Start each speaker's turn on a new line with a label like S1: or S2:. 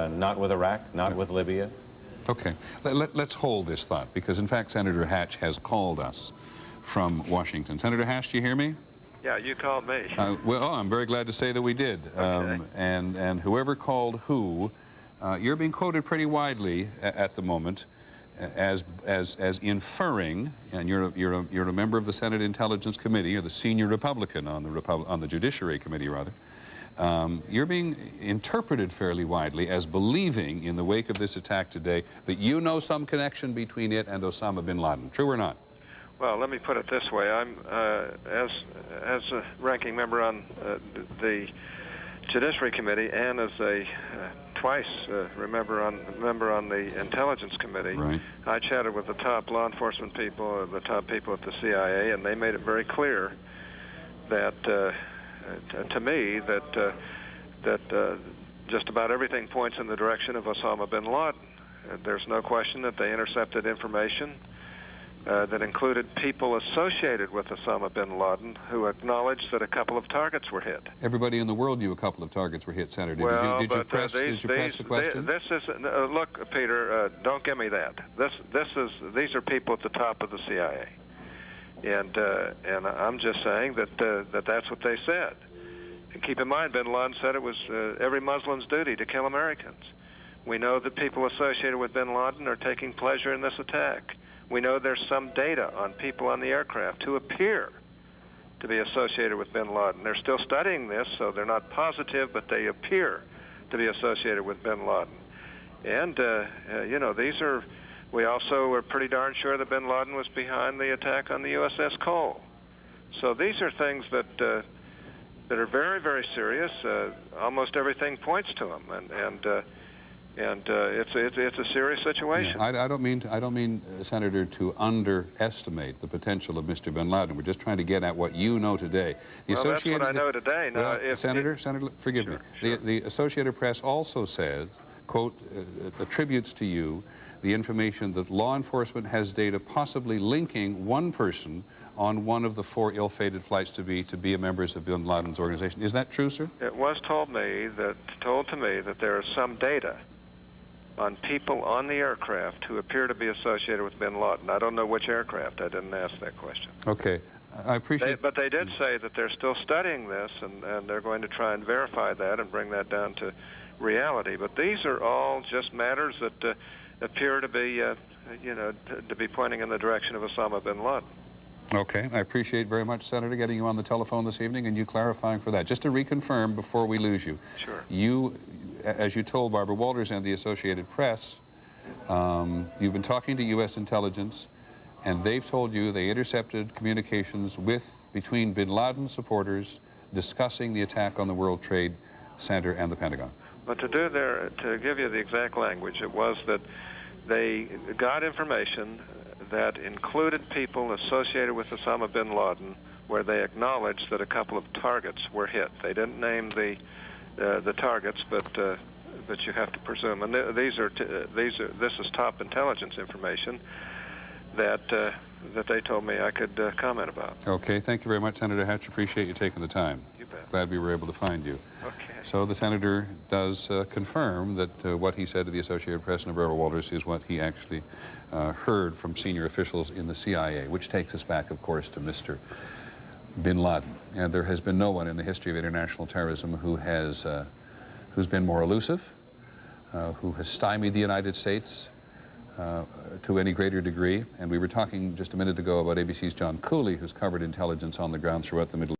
S1: Not with Iraq, not with Libya.
S2: Okay. Let's hold this thought, because in fact Senator Hatch has called us from Washington. Senator Hatch, do you hear me?
S3: Yeah, you called me.
S2: Well, I'm very glad to say that we did.
S3: Okay.
S2: And whoever called who, you're being quoted pretty widely at the moment as inferring, and you're a member of the Senate Intelligence Committee, you're the senior Republican on the Judiciary Committee, rather. You're being interpreted fairly widely as believing, in the wake of this attack today, that you know some connection between it and Osama bin Laden. True or not?
S3: Well, let me put it this way. I'm, as a ranking member on the Judiciary Committee and as a twice member on the Intelligence Committee,
S2: right. I
S3: chatted with the top law enforcement people, the top people at the CIA, and they made it very clear that to me that just about everything points in the direction of Osama bin Laden. There's no question that they intercepted information that included people associated with Osama bin Laden who acknowledged that a couple of targets were hit.
S2: Everybody in the world knew a couple of targets were hit, Senator.
S3: Well,
S2: did you press the question?
S3: This is look, Peter. Don't give me that. These are people at the top of the CIA, and I'm just saying that that's what they said. And keep in mind, bin Laden said it was every Muslim's duty to kill Americans. We know that people associated with bin Laden are taking pleasure in this attack. We know there's some data on people on the aircraft who appear to be associated with bin Laden. They're still studying this, so they're not positive, but they appear to be associated with bin Laden. And, you know, we also are pretty darn sure that bin Laden was behind the attack on the USS Cole. So these are things that are very, very serious. Almost everything points to them, and it's a serious situation.
S2: Yeah, I don't mean, Senator, to underestimate the potential of Mr. bin Laden. We're just trying to get at what you know today.
S3: Well, that's what I know today. Now,
S2: well, Senator, forgive me.
S3: Sure.
S2: The Associated Press also says, quote, attributes to you the information that law enforcement has data possibly linking one person on one of the 4 ill-fated flights to be a member of bin Laden's organization. Is that true, sir?
S3: It was told to me that there is some data on people on the aircraft who appear to be associated with bin Laden. I don't know which aircraft. I didn't ask that question.
S2: Okay. I appreciate...
S3: But they did say that they're still studying this, and they're going to try and verify that and bring that down to reality. But these are all just matters that appear to be, you know, to be pointing in the direction of Osama bin Laden.
S2: Okay. I appreciate very much, Senator, getting you on the telephone this evening and you clarifying for that. Just to reconfirm before we lose you.
S3: Sure.
S2: You, as you told Barbara Walters and the Associated Press, you've been talking to U.S. intelligence, and they've told you they intercepted communications between bin Laden supporters discussing the attack on the World Trade Center and the Pentagon.
S3: But to give you the exact language, it was that they got information that included people associated with Osama bin Laden, where they acknowledged that a couple of targets were hit. They didn't name the targets, but you have to presume. And this is top intelligence information that they told me I could comment about.
S2: Okay, thank you very much, Senator Hatch. Appreciate you taking the time.
S3: You bet.
S2: Glad we were able to find you.
S3: Okay.
S2: So the senator does confirm that what he said to the Associated Press and Barbara Walters is what he actually heard from senior officials in the CIA, which takes us back, of course, to Mr. bin Laden. And there has been no one in the history of international terrorism who's been more elusive, who has stymied the United States to any greater degree. And we were talking just a minute ago about ABC's John Cooley, who's covered intelligence on the ground throughout the Middle East.